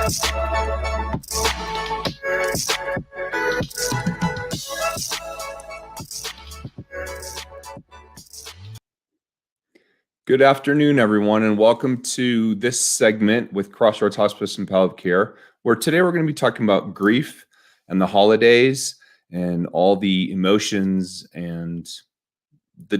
Good afternoon, everyone, and welcome to this segment with Crossroads Hospice and Palliative Care, where today we're going to be talking about grief and the holidays and all the emotions and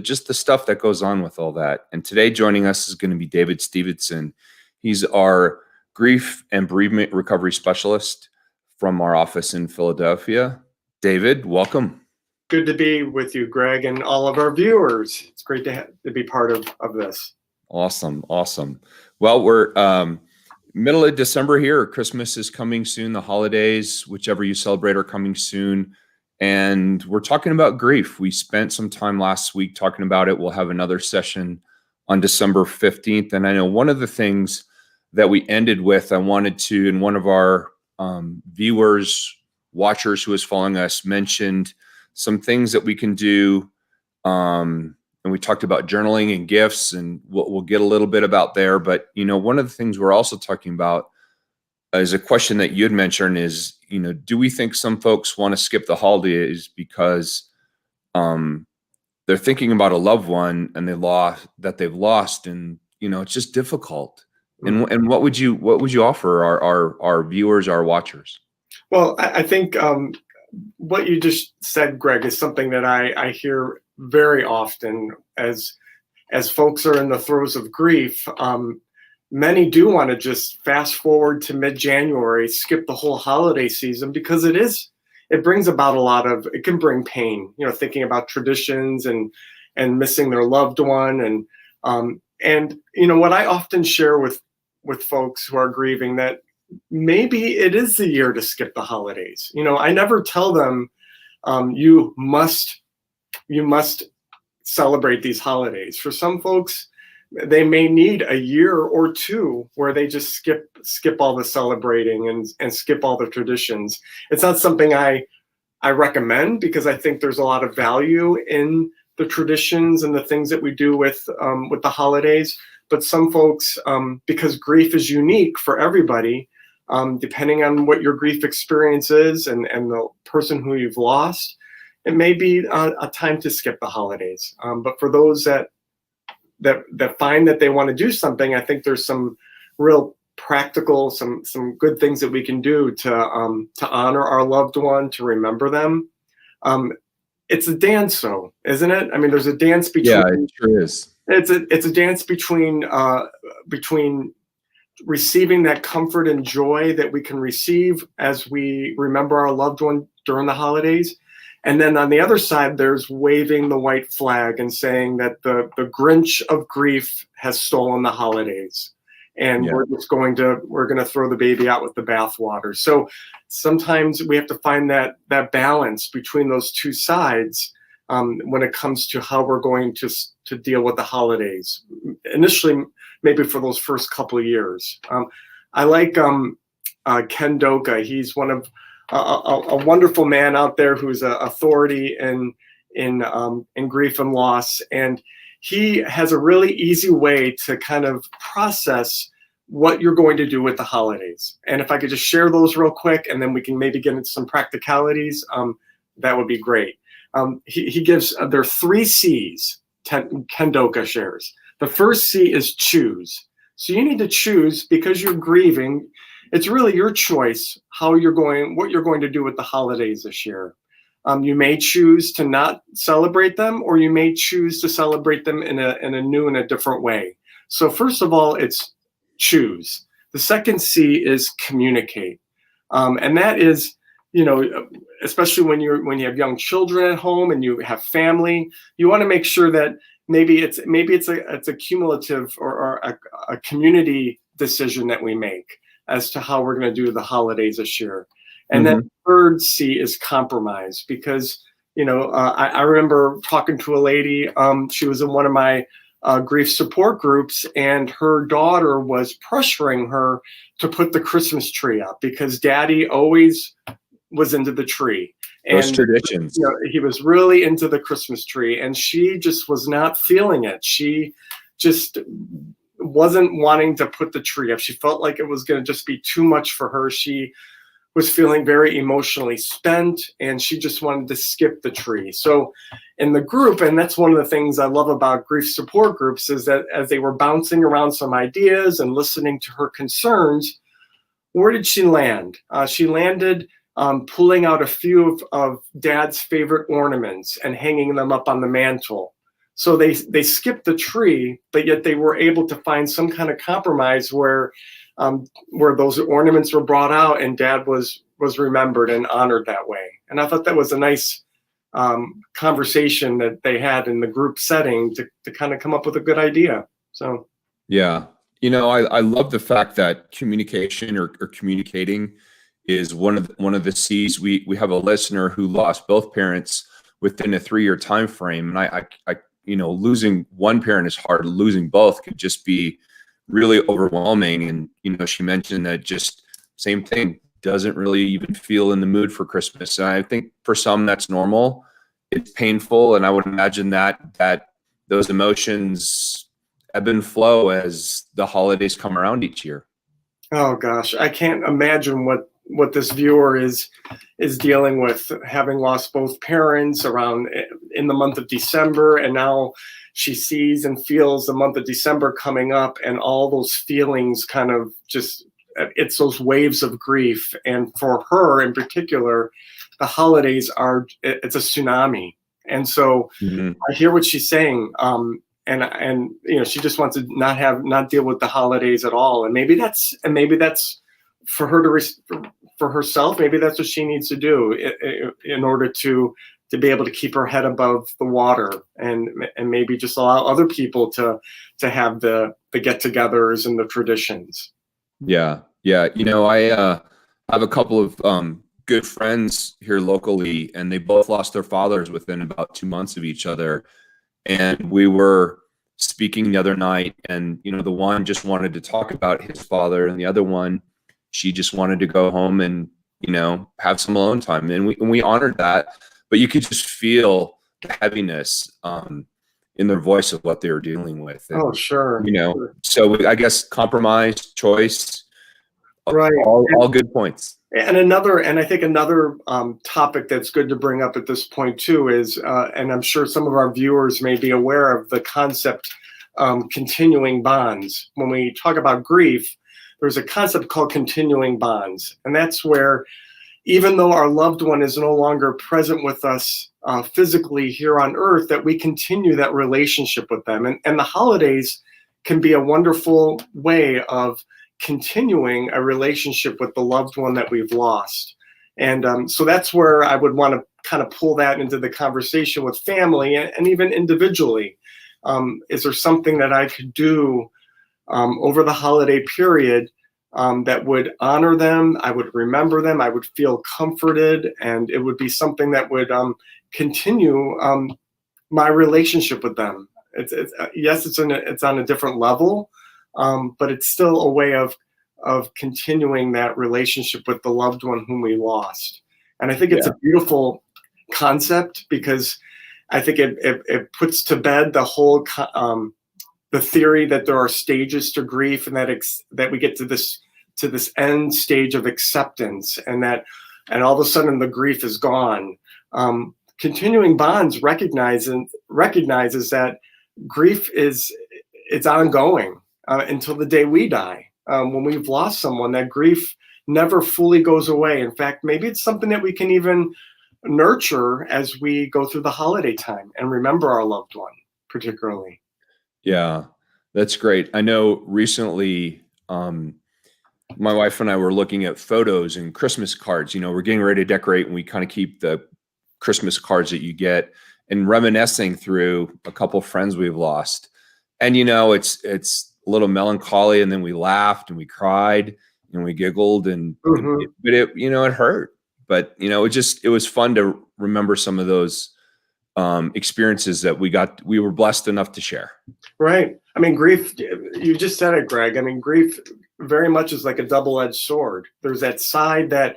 just the stuff that goes on with all that. And today joining us is going to be David Stevenson. He's our grief and bereavement recovery specialist from our office in Philadelphia. David, welcome. Good to be with you, Greg, and all of our viewers. It's great to be part of this. Awesome. Well, we're middle of December here. Christmas is coming soon. The holidays, whichever you celebrate, are coming soon. And we're talking about grief. We spent some time last week talking about it. We'll have another session on December 15th. And I know one of the things that we ended with, I wanted to, and one of our viewers, watchers who is following us mentioned some things that we can do. And we talked about journaling and gifts, and we'll get a little bit about there. But, one of the things we're also talking about is a question that you'd mentioned is, do we think some folks want to skip the holidays because they're thinking about a loved one and they've lost, and, it's just difficult. And what would you offer our viewers, our watchers? Well, I think what you just said, Greg, is something that I hear very often as folks are in the throes of grief. Many do want to just fast forward to mid-January, skip the whole holiday season, because it brings about it can bring pain, thinking about traditions and missing their loved one. And what I often share with folks who are grieving, that maybe it is the year to skip the holidays. I never tell them you must celebrate these holidays. For some folks, they may need a year or two where they just skip all the celebrating and skip all the traditions. It's not something I recommend, because I think there's a lot of value in the traditions and the things that we do with the holidays. But some folks, because grief is unique for everybody, depending on what your grief experience is and the person who you've lost, it may be a time to skip the holidays. But for those that find that they want to do something, I think there's some real practical, some good things that we can do to honor our loved one, to remember them. It's a dance, though, isn't it? I mean, there's a dance between. Yeah, it sure is. It's a dance between receiving that comfort and joy that we can receive as we remember our loved one during the holidays. And then on the other side, there's waving the white flag and saying that the Grinch of grief has stolen the holidays. And we're going to throw the baby out with the bathwater. So sometimes we have to find that balance between those two sides when it comes to how we're going to deal with the holidays. Initially, maybe for those first couple of years. I like Ken Doka. He's one of a wonderful man out there who's an authority in grief and loss, and he has a really easy way to kind of process what you're going to do with the holidays. And if I could just share those real quick, and then we can maybe get into some practicalities, that would be great. He gives there are 3 C's. Ken Doka shares. The first C is choose. So you need to choose, because you're grieving. It's really your choice what you're going to do with the holidays this year. You may choose to not celebrate them, or you may choose to celebrate them in a new and a different way. So first of all, it's choose. The second C is communicate. And that is, especially when you have young children at home and you have family, you want to make sure that maybe it's a cumulative or a community decision that we make as to how we're going to do the holidays this year. And then third C is compromise, because I remember talking to a lady. She was in one of my grief support groups, and her daughter was pressuring her to put the Christmas tree up because Daddy always was into the tree. Those traditions. He was really into the Christmas tree, and she just was not feeling it. She just wasn't wanting to put the tree up. She felt like it was going to just be too much for her. She was feeling very emotionally spent, and she just wanted to skip the tree. So in the group, and that's one of the things I love about grief support groups, is that as they were bouncing around some ideas and listening to her concerns, where did she land? She landed pulling out a few of Dad's favorite ornaments and hanging them up on the mantle. So they skipped the tree, but yet they were able to find some kind of compromise where those ornaments were brought out and Dad was remembered and honored that way. And I thought that was a nice conversation that they had in the group setting to kind of come up with a good idea. So yeah, I love the fact that communication or communicating is one of the C's. We have a listener who lost both parents within a 3-year time frame, and I losing one parent is hard. Losing both could just be really overwhelming. And she mentioned that just same thing, doesn't really even feel in the mood for Christmas. And I think for some that's normal. It's painful, and I would imagine that those emotions ebb and flow as the holidays come around each year. Oh gosh, I can't imagine what this viewer is dealing with, having lost both parents around in the month of December, and now she sees and feels the month of December coming up, and all those feelings kind of just, it's those waves of grief. And for her in particular, the holidays it's a tsunami. And so I hear what she's saying. And she just wants to not deal with the holidays at all. And maybe that's for her for herself. Maybe that's what she needs to do in order to be able to keep her head above the water, and maybe just allow other people to have the get-togethers and the traditions. Yeah. I have a couple of good friends here locally, and they both lost their fathers within about 2 months of each other. And we were speaking the other night, and the one just wanted to talk about his father, and the other one, she just wanted to go home and have some alone time. And we honored that, but you could just feel the heaviness in their voice of what they were dealing with. And, oh, sure. So I guess compromise, choice, right, all good points. And I think another topic that's good to bring up at this point too is, and I'm sure some of our viewers may be aware of the concept, continuing bonds. When we talk about grief, there's a concept called continuing bonds. And that's where, even though our loved one is no longer present with us physically here on earth, that we continue that relationship with them. And the holidays can be a wonderful way of continuing a relationship with the loved one that we've lost. And so that's where I would want to kind of pull that into the conversation with family and even individually. Is there something that I could do over the holiday period that would honor them? I would remember them. I would feel comforted, and it would be something that would continue my relationship with them. Yes, it's on a different level, but it's still a way of continuing that relationship with the loved one whom we lost. And I think it's a beautiful concept, because I think it puts to bed the whole the theory that there are stages to grief, and that we get to this end stage of acceptance, and all of a sudden the grief is gone. Continuing bonds recognizes that grief it's ongoing until the day we die. When we've lost someone, that grief never fully goes away. In fact, maybe it's something that we can even nurture as we go through the holiday time and remember our loved one particularly. Yeah, that's great. I know recently, my wife and I were looking at photos and Christmas cards. We're getting ready to decorate, and we kind of keep the Christmas cards that you get, and reminiscing through a couple of friends we've lost. And, it's a little melancholy, and then we laughed and we cried and we giggled, and but it hurt. But, it was fun to remember some of those experiences that we were blessed enough to share. Right. I mean, grief, you just said it, Greg. I mean, grief very much is like a double-edged sword. There's that side that,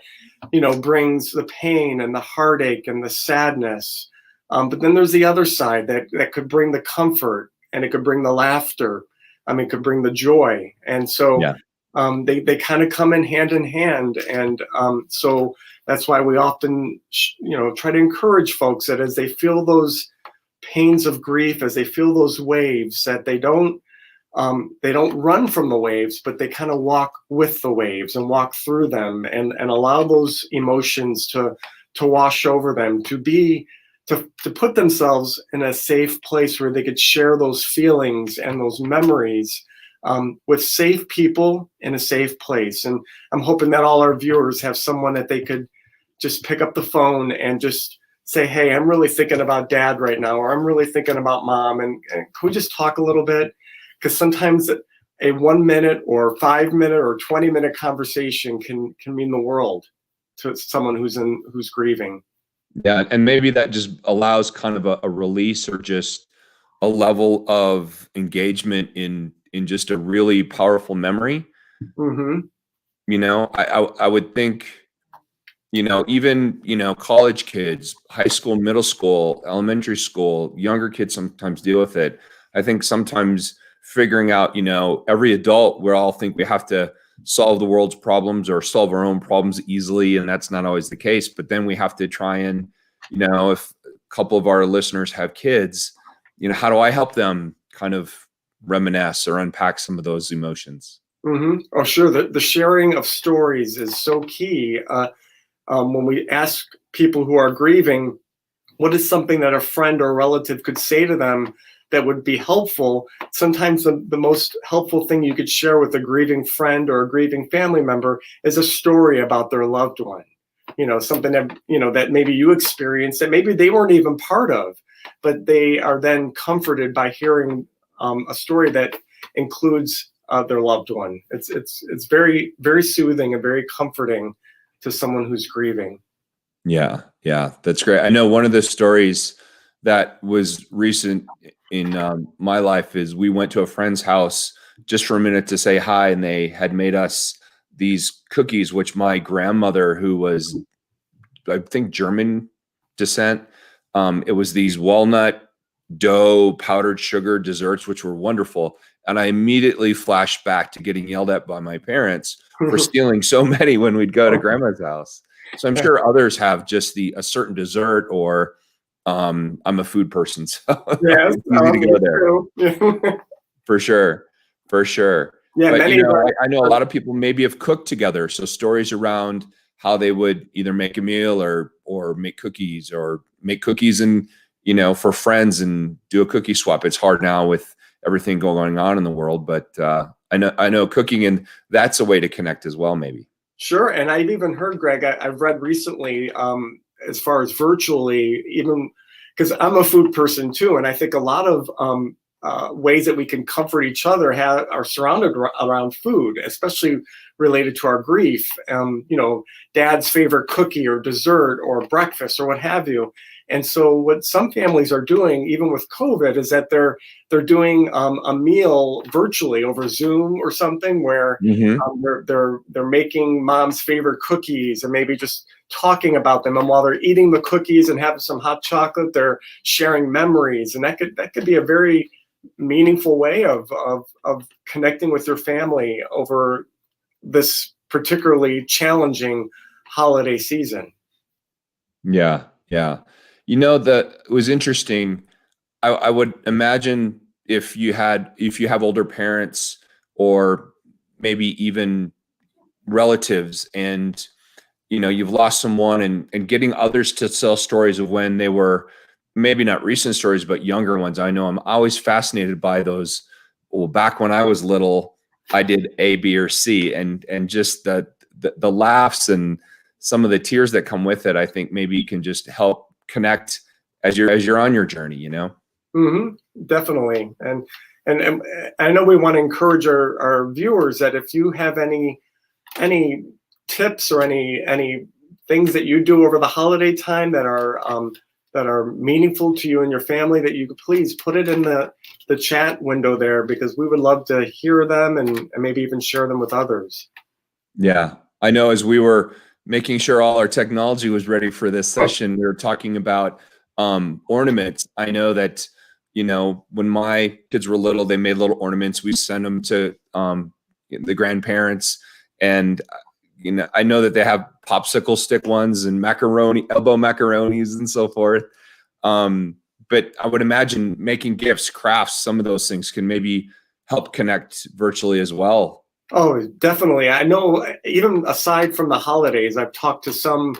brings the pain and the heartache and the sadness. But then there's the other side that could bring the comfort, and it could bring the laughter. could bring the joy. And so Yeah. they kind of come in hand. And so that's why we often, try to encourage folks that as they feel those pains of grief, as they feel those waves, that they don't run from the waves, but they kind of walk with the waves and walk through them, and allow those emotions to wash over them, to put themselves in a safe place where they could share those feelings and those memories with safe people in a safe place. And I'm hoping that all our viewers have someone that they could just pick up the phone and just say, hey, I'm really thinking about dad right now, or I'm really thinking about mom, and can we just talk a little bit? Because sometimes a 1 minute or 5 minute or 20-minute conversation can mean the world to someone who's grieving. Yeah, and maybe that just allows kind of a release, or just a level of engagement in just a really powerful memory. Mm-hmm. I would think, even, college kids, high school, middle school, elementary school, younger kids sometimes deal with it. I think sometimes figuring out, every adult, we all think we have to solve the world's problems or solve our own problems easily, and that's not always the case. But then we have to try and, if a couple of our listeners have kids, how do I help them kind of reminisce or unpack some of those emotions? Mm-hmm. Oh, sure. The sharing of stories is so key. When we ask people who are grieving, what is something that a friend or a relative could say to them that would be helpful? Sometimes the most helpful thing you could share with a grieving friend or a grieving family member is a story about their loved one. Something that, that maybe you experienced that maybe they weren't even part of, but they are then comforted by hearing a story that includes their loved one. It's very, very soothing and very comforting to someone who's grieving. Yeah, that's great. I know one of the stories that was recent in my life is we went to a friend's house just for a minute to say hi, and they had made us these cookies, which my grandmother, who was, I think, German descent, it was these walnut dough powdered sugar desserts, which were wonderful. And I immediately flashed back to getting yelled at by my parents for stealing so many when we'd go to grandma's house. So I'm sure others have just a certain dessert, or I'm a food person, so Yes, it's easy to go there. For sure. Yeah, But many I know a lot of people maybe have cooked together, so stories around how they would either make a meal or make cookies, and for friends, and do a cookie swap. It's hard now with everything going on in the world, but I know cooking, and that's a way to connect as well, maybe. Sure, and I've even heard, Greg, I've read recently, as far as virtually, even because I'm a food person too, and I think a lot of ways that we can comfort each other are surrounded around food, especially related to our grief. Dad's favorite cookie or dessert or breakfast or what have you. And so what some families are doing, even with COVID, is that they're doing a meal virtually over Zoom or something, where they're making mom's favorite cookies and maybe just talking about them. And while they're eating the cookies and having some hot chocolate, they're sharing memories. And that could be a very meaningful way of connecting with your family over this particularly challenging holiday season. Yeah. That was interesting. I would imagine if you have older parents, or maybe even relatives, and you've lost someone, and getting others to tell stories of when they were, maybe not recent stories, but younger ones. I know I'm always fascinated by those. Well, back when I was little, I did A, B, or C, and just the laughs and some of the tears that come with it. I think maybe you can just help connect as you're on your journey. Mm-hmm, definitely. And I know we want to encourage our viewers that if you have any tips or any things that you do over the holiday time that are meaningful to you and your family, that you could please put it in the chat window there, because we would love to hear them and maybe even share them with others. Yeah, I know as we were making sure all our technology was ready for this session, we were talking about ornaments. I know that You know, when my kids were little, they made little ornaments. We send them to the grandparents, and you know, I know that they have popsicle stick ones and macaroni, elbow macaronis, and so forth. But I would imagine making gifts, crafts, some of those things can maybe help connect virtually as well. Oh, definitely. I know, even aside from the holidays, I've talked to some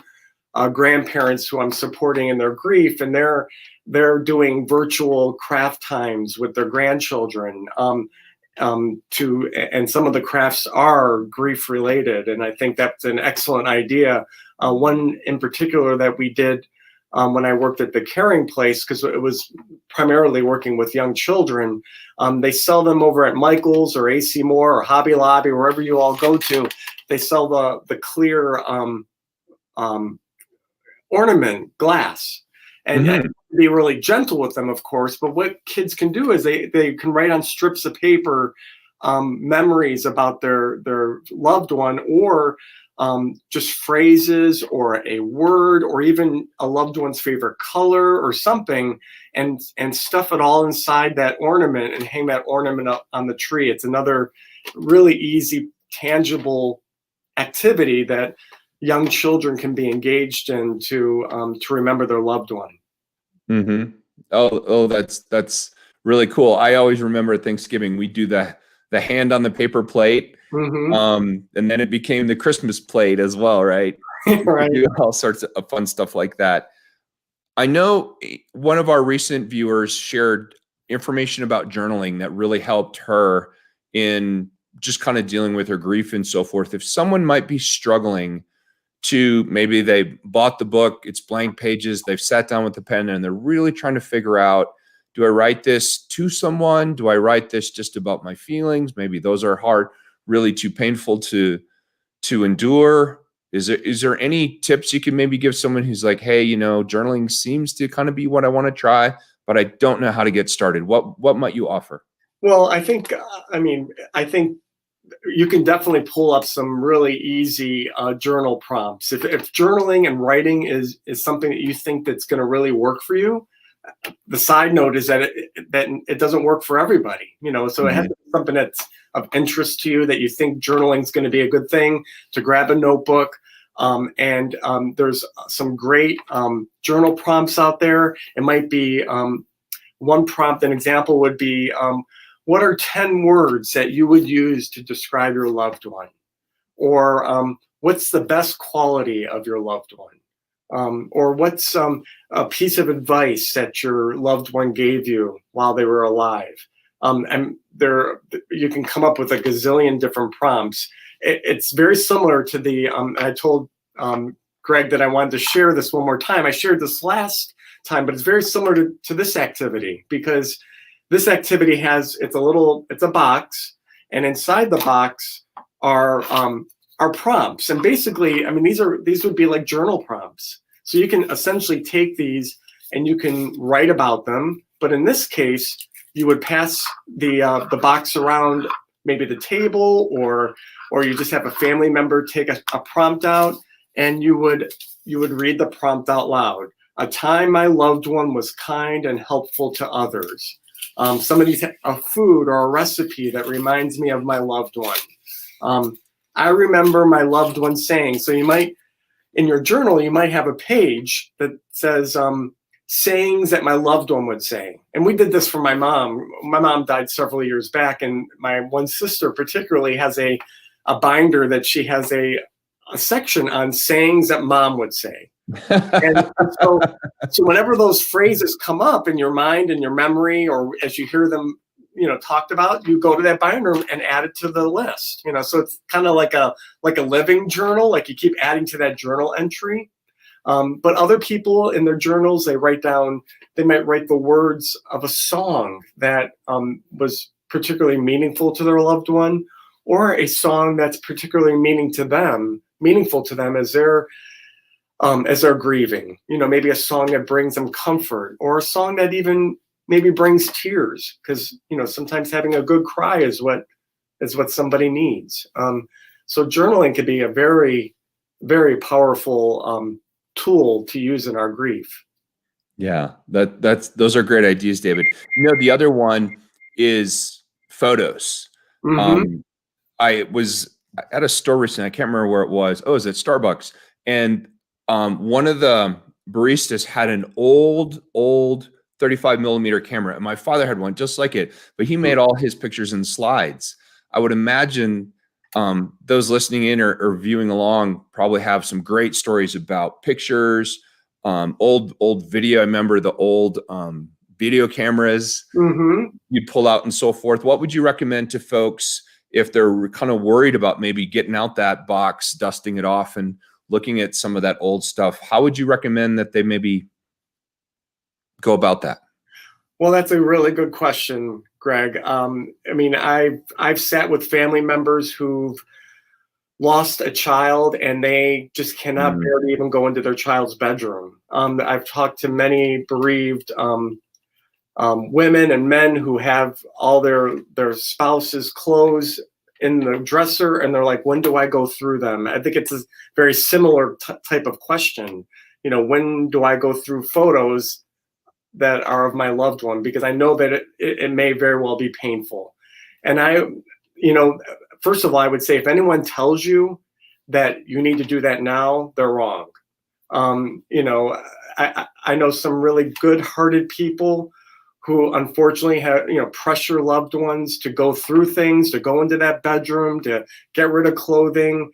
grandparents who I'm supporting in their grief, and they're doing virtual craft times with their grandchildren. And some of the crafts are grief related, and I think that's an excellent idea. One in particular that we did when I worked at the Caring Place, because it was primarily working with young children. They sell them over at Michael's or AC Moore or Hobby Lobby, wherever you all go to. They sell the clear ornament glass, and be really gentle with them, of course. But what kids can do is they can write on strips of paper memories about their loved one, or just phrases or a word, or even a loved one's favorite color or something, and stuff it all inside that ornament and hang that ornament up on the tree. It's another really easy, tangible activity that young children can be engaged in to remember their loved one. Mm-hmm. Oh, that's really cool. I always remember at Thanksgiving we do the hand on the paper plate, and then it became the Christmas plate as well, right? Right. We do all sorts of fun stuff like that. I know one of our recent viewers shared information about journaling that really helped her in just kind of dealing with her grief and so forth. If someone might be struggling to, maybe they bought the book, it's blank pages, they've sat down with the pen and they're really trying to figure out, do I write this to someone? Do I write this just about my feelings? Maybe those are hard, really too painful to endure. Is there any tips you can maybe give someone who's like, hey, you know, journaling seems to kind of be what I want to try, but I don't know how to get started? What might you offer? Well, I think you can definitely pull up some really easy journal prompts. If journaling and writing is something that you think that's going to really work for you, the side note is that it doesn't work for everybody. You know, so it has to be something that's of interest to you, that you think journaling is going to be a good thing to grab a notebook. And there's some great journal prompts out there. It might be one prompt, an example would be, what are 10 words that you would use to describe your loved one? Or what's the best quality of your loved one? Or what's a piece of advice that your loved one gave you while they were alive? And you can come up with a gazillion different prompts. It's very similar to the, I told Greg that I wanted to share this one more time. I shared this last time, but it's very similar to this activity, because this activity it's a box, and inside the box are prompts. And basically, I mean, these would be like journal prompts. So you can essentially take these and you can write about them. But in this case, you would pass the box around maybe the table, or you just have a family member take a prompt out, and you would read the prompt out loud. A time my loved one was kind and helpful to others. Somebody's a food or a recipe that reminds me of my loved one. I remember my loved one saying. So you might, in your journal, you might have a page that says sayings that my loved one would say. And we did this for my mom. My mom died several years back, and my one sister particularly has a binder that she has a section on sayings that mom would say. And so whenever those phrases come up in your mind and your memory, or as you hear them, you know, talked about, you go to that binder and add it to the list. You know, so it's kind of like a living journal, like you keep adding to that journal entry. But other people in their journals, they might write the words of a song that was particularly meaningful to their loved one, or a song that's particularly meaningful to them as they're grieving. You know, maybe a song that brings them comfort, or a song that even maybe brings tears, because, you know, sometimes having a good cry is what somebody needs. So journaling could be a very, very powerful tool to use in our grief. Yeah, those are great ideas, David. The other one is photos. Mm-hmm. Um, I was at a store recently. I can't remember where it was. Oh, it was at Starbucks, and one of the baristas had an old 35 millimeter camera, and my father had one just like it, but he made all his pictures in slides. I would imagine those listening in or viewing along probably have some great stories about pictures, old video. I remember the old video cameras Mm-hmm. you'd pull out and so forth. What would you recommend to folks if they're kind of worried about maybe getting out that box, dusting it off, and looking at some of that old stuff? How would you recommend that they maybe go about that? Well, that's a really good question, Greg. I mean, I've sat with family members who've lost a child and they just cannot Mm, bear to even go into their child's bedroom. I've talked to many bereaved women and men who have all their spouses' clothes in the dresser, and they're like, "When do I go through them?" I think it's a very similar type of question. When do I go through photos that are of my loved one? Because I know that it may very well be painful. And you know, first of all, I would say if anyone tells you that you need to do that now, they're wrong. You know, I know some really good-hearted people who unfortunately have, pressure loved ones to go through things, to go into that bedroom, to get rid of clothing.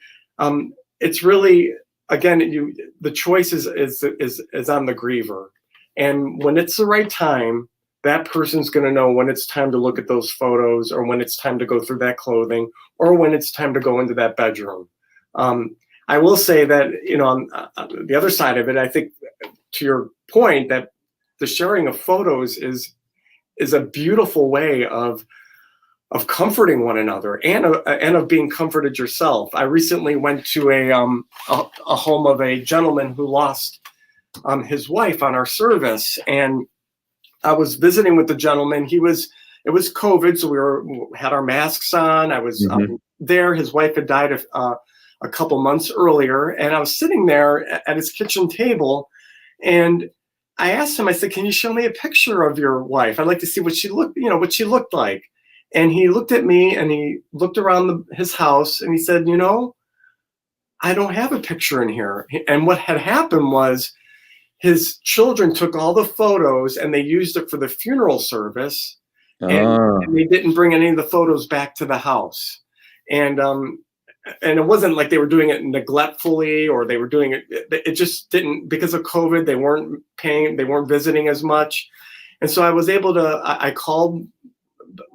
It's really, again, the choice is on the griever. And when it's the right time, that person's going to know when it's time to look at those photos, or when it's time to go through that clothing, or when it's time to go into that bedroom. I will say that, on the other side of it, I think, to your point, that the sharing of photos is a beautiful way of comforting one another, and of being comforted yourself. I recently went to a home of a gentleman who lost his wife on our service, and I was visiting with the gentleman. It was COVID, so had our masks on. I was mhm. there. His wife had died a couple months earlier, and I was sitting there at his kitchen table, and I asked him. I said, "Can you show me a picture of your wife? I'd like to see what she looked like." And he looked at me, and he looked around his house, and he said, "I don't have a picture in here." And what had happened was, his children took all the photos and they used it for the funeral service, and Ah, they didn't bring any of the photos back to the house. And it wasn't like they were doing it neglectfully, or they were doing it just didn't, because of COVID, they weren't visiting as much. And so I was able to, I called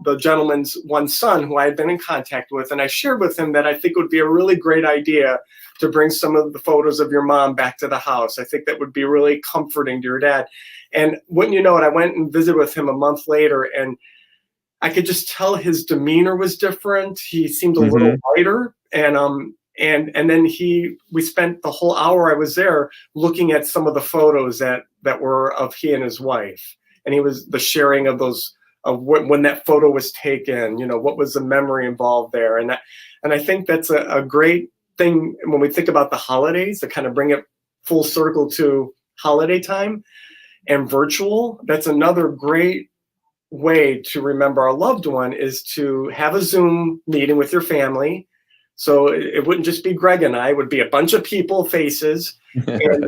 the gentleman's one son who I had been in contact with, and I shared with him that I think it would be a really great idea to bring some of the photos of your mom back to the house. I think that would be really comforting to your dad. And wouldn't you know it, I went and visited with him a month later, and I could just tell his demeanor was different. He seemed a little mhm. lighter, and then we spent the whole hour I was there looking at some of the photos that were of he and his wife, and he was the sharing of those, of when that photo was taken. What was the memory involved there, and I think that's a great thing when we think about the holidays, to kind of bring it full circle to holiday time and virtual. That's another great way to remember our loved one, is to have a Zoom meeting with your family. So it wouldn't just be Greg and I; it would be a bunch of people, faces, and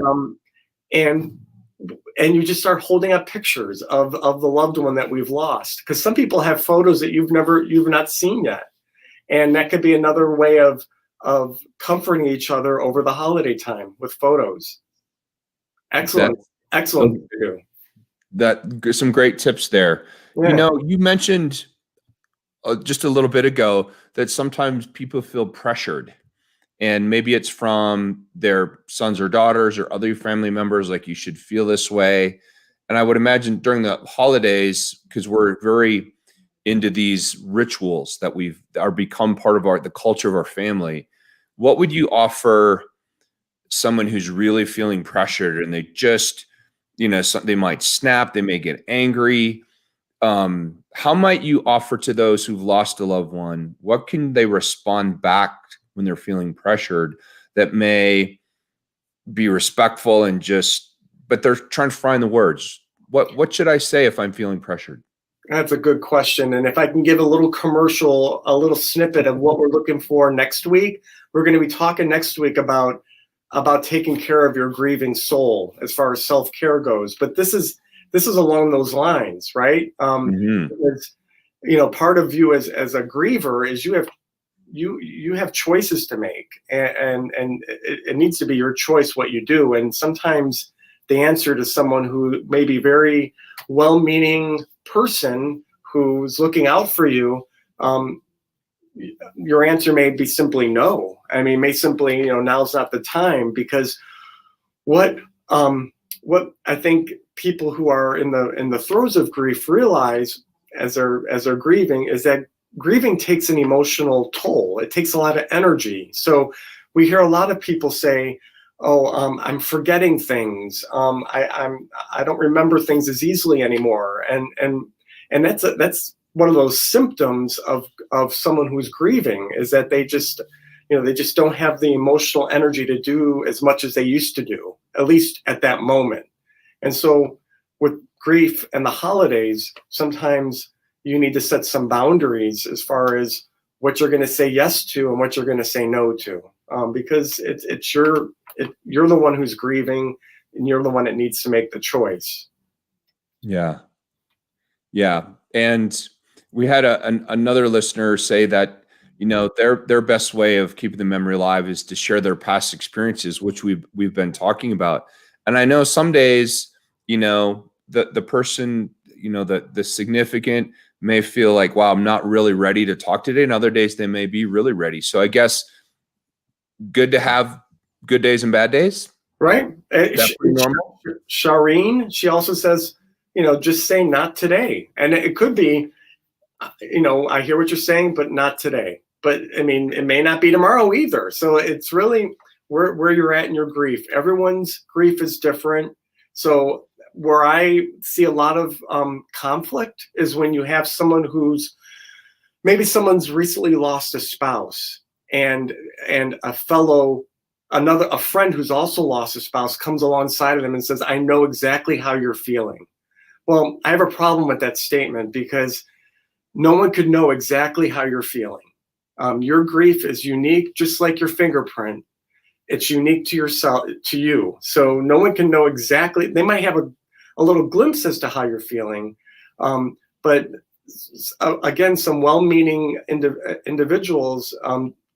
and and you just start holding up pictures of the loved one that we've lost. Because some people have photos that you've not seen yet, and that could be another way of comforting each other over the holiday time with photos. That Excellent, excellent thing to do. some great tips there. Yeah. You mentioned just a little bit ago that sometimes people feel pressured, and maybe it's from their sons or daughters or other family members, like, you should feel this way. And I would imagine during the holidays, because we're very into these rituals that we've are become part of the culture of our family, what would you offer someone who's really feeling pressured, and they just, they might snap, they may get angry? How might you offer to those who've lost a loved one? What can they respond back when they're feeling pressured that may be respectful and just but they're trying to find the words. What should I say if I'm feeling pressured? That's a good question. And if I can give a little commercial, a little snippet of what we're looking for next week, we're going to be talking next week about taking care of your grieving soul as far as self-care goes. But this is along those lines, right? Because, part of you as a griever is you have choices to make, and it needs to be your choice what you do. And sometimes the answer to someone who may be very well-meaning person who's looking out for you, your answer may be simply no. I mean, may simply, now's not the time, because what I think people who are in the throes of grief realize as they're grieving is that grieving takes an emotional toll. It takes a lot of energy. So we hear a lot of people say, "Oh, I'm forgetting things. I don't remember things as easily anymore." And that's one of those symptoms of someone who's grieving, is that they just don't have the emotional energy to do as much as they used to do, at least at that moment. And so with grief and the holidays, sometimes you need to set some boundaries as far as what you're going to say yes to and what you're going to say no to, because you're the one who's grieving, and you're the one that needs to make the choice. Yeah. And we had another listener say that, their best way of keeping the memory alive is to share their past experiences, which we've been talking about. And I know some days, the person, the significant may feel like, wow, I'm not really ready to talk today. And other days they may be really ready. So I guess good to have good days and bad days. Right. That's pretty normal. Shireen, she also says, just say not today. And it could be, I hear what you're saying, but not today. But I mean, it may not be tomorrow either. So it's really where you're at in your grief. Everyone's grief is different. So where I see a lot of conflict is when you have someone someone's recently lost a spouse, and a friend who's also lost a spouse comes alongside of them and says, "I know exactly how you're feeling." Well, I have a problem with that statement, because no one could know exactly how you're feeling. Your grief is unique, just like your fingerprint. It's unique to yourself, to you. So no one can know exactly. They might have a little glimpse as to how you're feeling, but again, some well-meaning individuals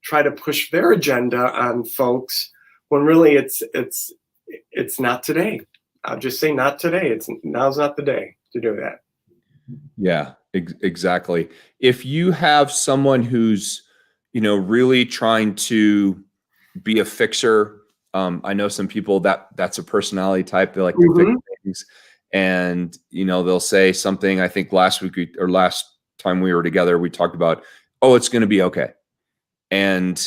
try to push their agenda on folks when really it's not today. I'll just say not today. Now's not the day to do that. Yeah, exactly. If you have someone who's, really trying to be a fixer, I know some people that's a personality type. They like to fix things, and they'll say something. I think last time we were together, we talked about, "Oh, it's going to be okay." And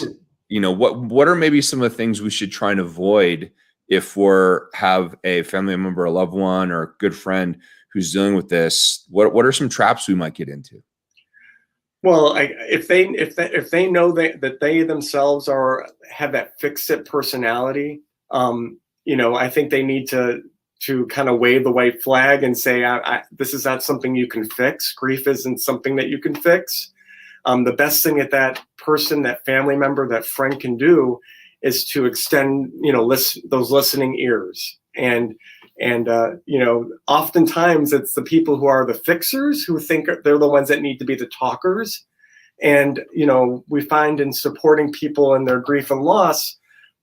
what are maybe some of the things we should try and avoid if have a family member, a loved one, or a good friend who's dealing with this? What are some traps we might get into? Well, if they know that they themselves have that fix-it personality, I think they need to kind of wave the white flag and say, this is not something you can fix. Grief isn't something that you can fix. The best thing that person, that family member, that friend can do is to extend, those listening ears. And oftentimes it's the people who are the fixers who think they're the ones that need to be the talkers. And, we find in supporting people in their grief and loss,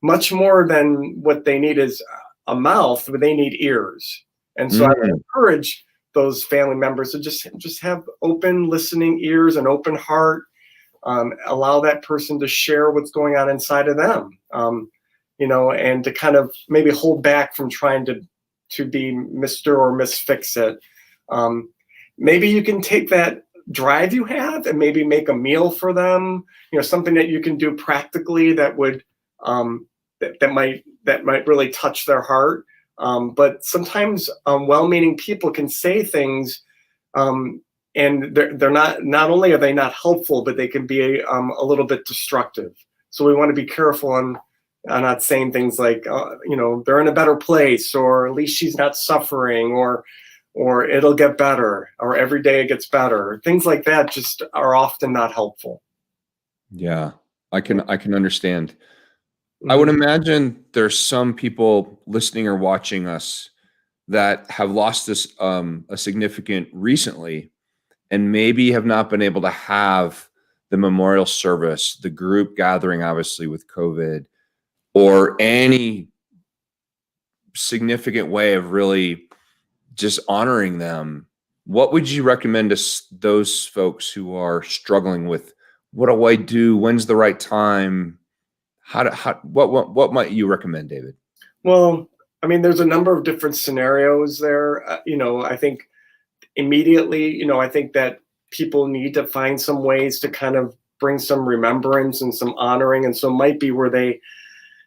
much more than what they need is a mouth, but they need ears. And so I would encourage those family members to just have open listening ears, and open heart. Allow that person to share what's going on inside of them, and to kind of maybe hold back from trying to be Mr. or Miss Fix-It. Maybe you can take that drive you have and maybe make a meal for them, something that you can do practically that would that might really touch their heart. But sometimes well-meaning people can say things, and they're not only are they not helpful, but they can be a little bit destructive. So we want to be careful on I'm not saying things like, they're in a better place, or at least she's not suffering, or it'll get better, or every day it gets better. Things like that just are often not helpful. Yeah, I can understand. I would Mhm. imagine there's some people listening or watching us that have lost this a significant recently and maybe have not been able to have the memorial service, the group gathering, obviously with COVID, or any significant way of really just honoring them. What would you recommend to those folks who are struggling with, what do I do? When's the right time? What might you recommend, David? Well, I mean, there's a number of different scenarios there. I think immediately, I think that people need to find some ways to kind of bring some remembrance and some honoring. And so it might be where they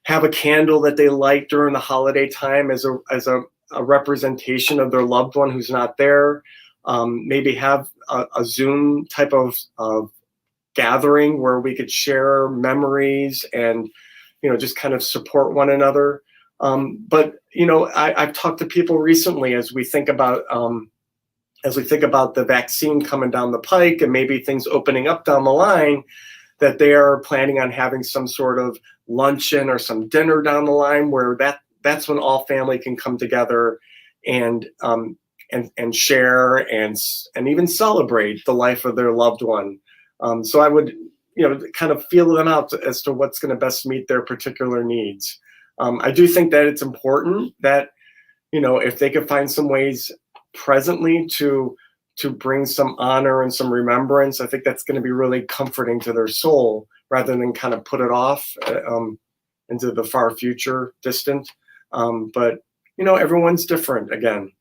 have a candle that they light during the holiday time as a representation of their loved one who's not there. Maybe have a Zoom type of gathering where we could share memories and, just kind of support one another. But I've talked to people recently as we think about the vaccine coming down the pike and maybe things opening up down the line, that they are planning on having some sort of luncheon or some dinner down the line where that's when all family can come together and share and even celebrate the life of their loved one. So I would kind of feel them out as to what's going to best meet their particular needs. I do think that it's important that if they could find some ways presently to bring some honor and some remembrance, I think that's going to be really comforting to their soul rather than kind of put it off into the far future, distant. But everyone's different. Again,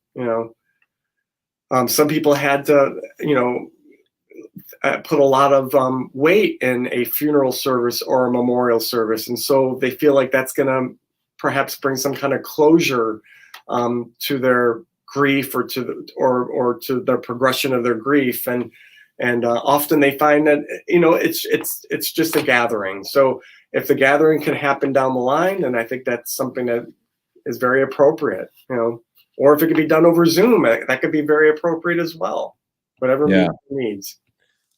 some people had to put a lot of weight in a funeral service or a memorial service, and so they feel like that's going to perhaps bring some kind of closure to their grief, or to the progression of their grief, and often they find that it's just a gathering. So if the gathering can happen down the line, then I think that's something that is very appropriate. Or if it could be done over Zoom, that could be very appropriate as well. Whatever Yeah, needs.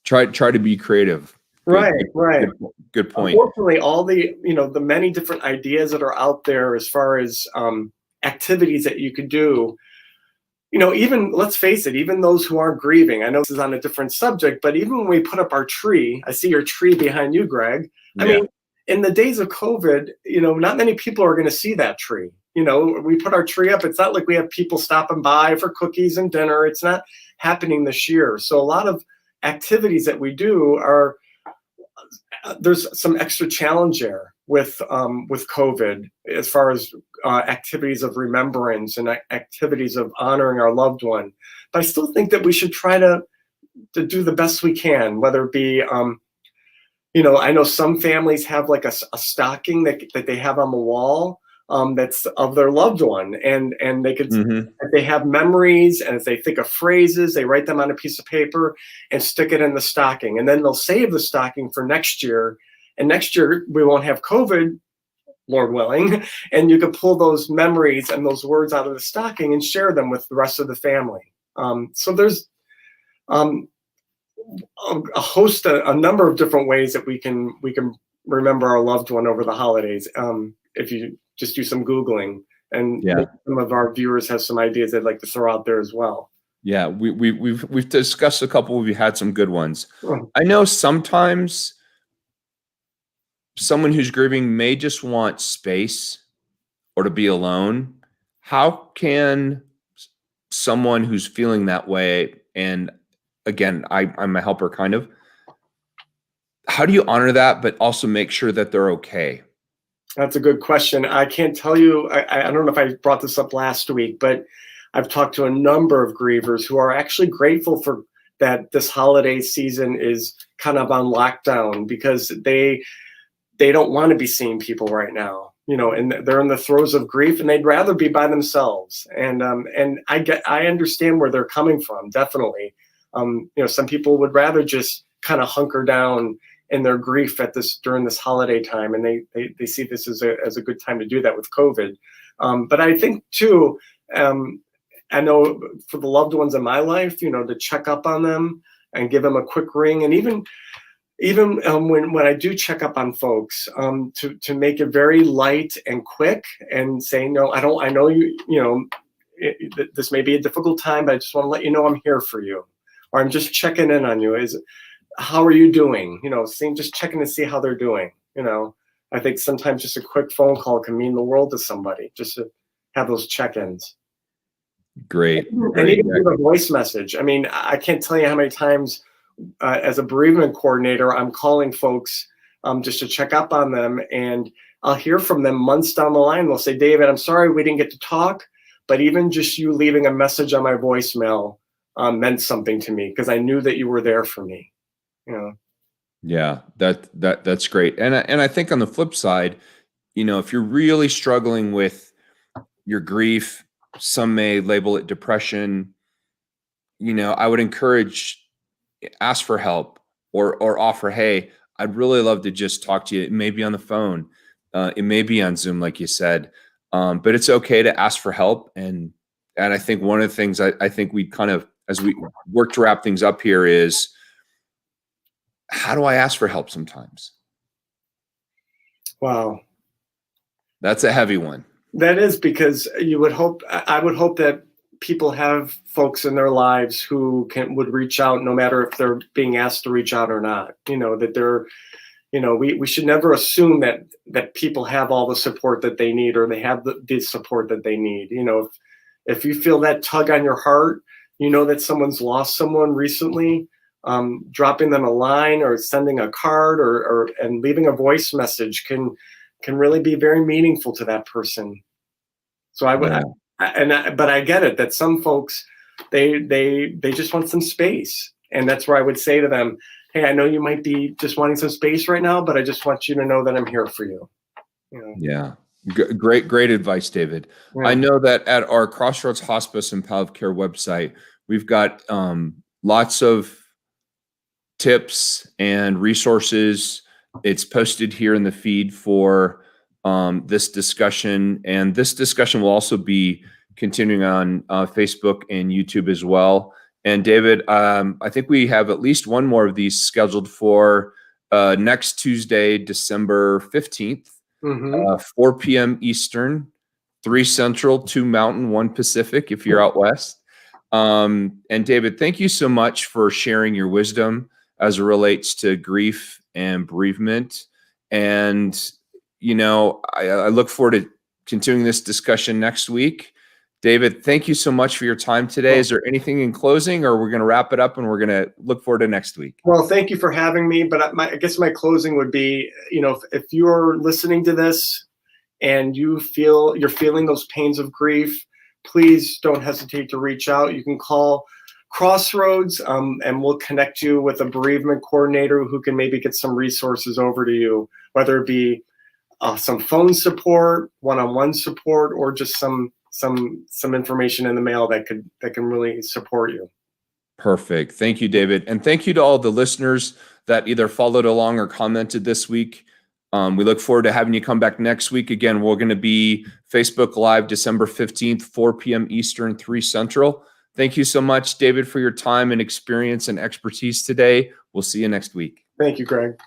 try to be creative. Right, right. Good point. Unfortunately, all the many different ideas that are out there as far as activities that you could do, even, let's face it, even those who aren't grieving, I know this is on a different subject, but even when we put up our tree, I see your tree behind you, Greg. I mean, in the days of COVID, not many people are going to see that tree. We put our tree up. It's not like we have people stopping by for cookies and dinner. It's not happening this year. So a lot of activities that we do there's some extra challenge there with COVID as far as activities of remembrance and activities of honoring our loved one. But I still think that we should try to do the best we can, whether it be, I know some families have like a stocking that they have on the wall that's of their loved one, and they could, if they have memories and if they think of phrases, they write them on a piece of paper and stick it in the stocking, and then they'll save the stocking for next year. And next year we won't have COVID, Lord willing, and you can pull those memories and those words out of the stocking and share them with the rest of the family. So there's a number of different ways that we can remember our loved one over the holidays. If you just do some Googling, and some of our viewers have some ideas they'd like to throw out there as well. Yeah, we've discussed a couple. We've had some good ones. I know sometimes someone who's grieving may just want space or to be alone. How can someone who's feeling that way, and again, I'm a helper kind of, how do you honor that, but also make sure that they're okay? That's a good question. I can't tell you, I don't know if I brought this up last week, but I've talked to a number of grievers who are actually grateful for that this holiday season is kind of on lockdown, because they don't want to be seeing people right now, and they're in the throes of grief and they'd rather be by themselves. And I understand where they're coming from. Definitely. Some people would rather just kind of hunker down in their grief during this holiday time, and they see this as a good time to do that with COVID. But I think too, I know for the loved ones in my life, to check up on them and give them a quick ring, and even when I do check up on folks, to make it very light and quick, and say, no, I know this may be a difficult time, but I just want to let you know I'm here for you, or I'm just checking in on you. How are you doing? Just checking to see how they're doing. I think sometimes just a quick phone call can mean the world to somebody, just to have those check-ins. Great. And even with a voice message. I mean, I can't tell you how many times as a bereavement coordinator, I'm calling folks just to check up on them, and I'll hear from them months down the line. They'll say, David, I'm sorry we didn't get to talk, but even just you leaving a message on my voicemail meant something to me, because I knew that you were there for me. Yeah, that's great. And I think on the flip side, if you're really struggling with your grief, some may label it depression, I would encourage, ask for help, or offer, hey, I'd really love to just talk to you. It may be on the phone. It may be on Zoom, like you said, but it's okay to ask for help. And I think one of the things I think we kind of, as we work to wrap things up here, is, how do I ask for help sometimes? Wow. That's a heavy one. That is, because I would hope that people have folks in their lives who would reach out, no matter if they're being asked to reach out or not. That they're, we should never assume that people have all the support that they need, or they have the support that they need. If you feel that tug on your heart, that someone's lost someone recently, dropping them a line or sending a card and leaving a voice message can really be very meaningful to that person. So but I get it that some folks, they just want some space, and that's where I would say to them, hey, I know you might be just wanting some space right now, but I just want you to know that I'm here for you. Yeah. Great advice, David. Yeah. I know that at our Crossroads Hospice and Palliative Care website, we've got lots of tips and resources. It's posted here in the feed for this discussion, and this discussion will also be continuing on Facebook and YouTube as well. And David, I think we have at least one more of these scheduled for next Tuesday, December 15th, 4 p.m. Eastern, 3 Central, 2 Mountain, 1 Pacific, if you're out west. And David, thank you so much for sharing your wisdom as it relates to grief and bereavement. And, I look forward to continuing this discussion next week. David, thank you so much for your time today. Is there anything in closing, or we're going to wrap it up and we're going to look forward to next week? Well, thank you for having me. But I guess my closing would be, if you're listening to this and you're feeling those pains of grief, please don't hesitate to reach out. You can call Crossroads, and we'll connect you with a bereavement coordinator who can maybe get some resources over to you, whether it be some phone support, one-on-one support, or just some information in the mail that can really support you. Perfect. Thank you, David. And thank you to all the listeners that either followed along or commented this week. We look forward to having you come back next week. Again, we're going to be Facebook Live December 15th, 4 p.m. Eastern, 3 Central. Thank you so much, David, for your time and experience and expertise today. We'll see you next week. Thank you, Greg.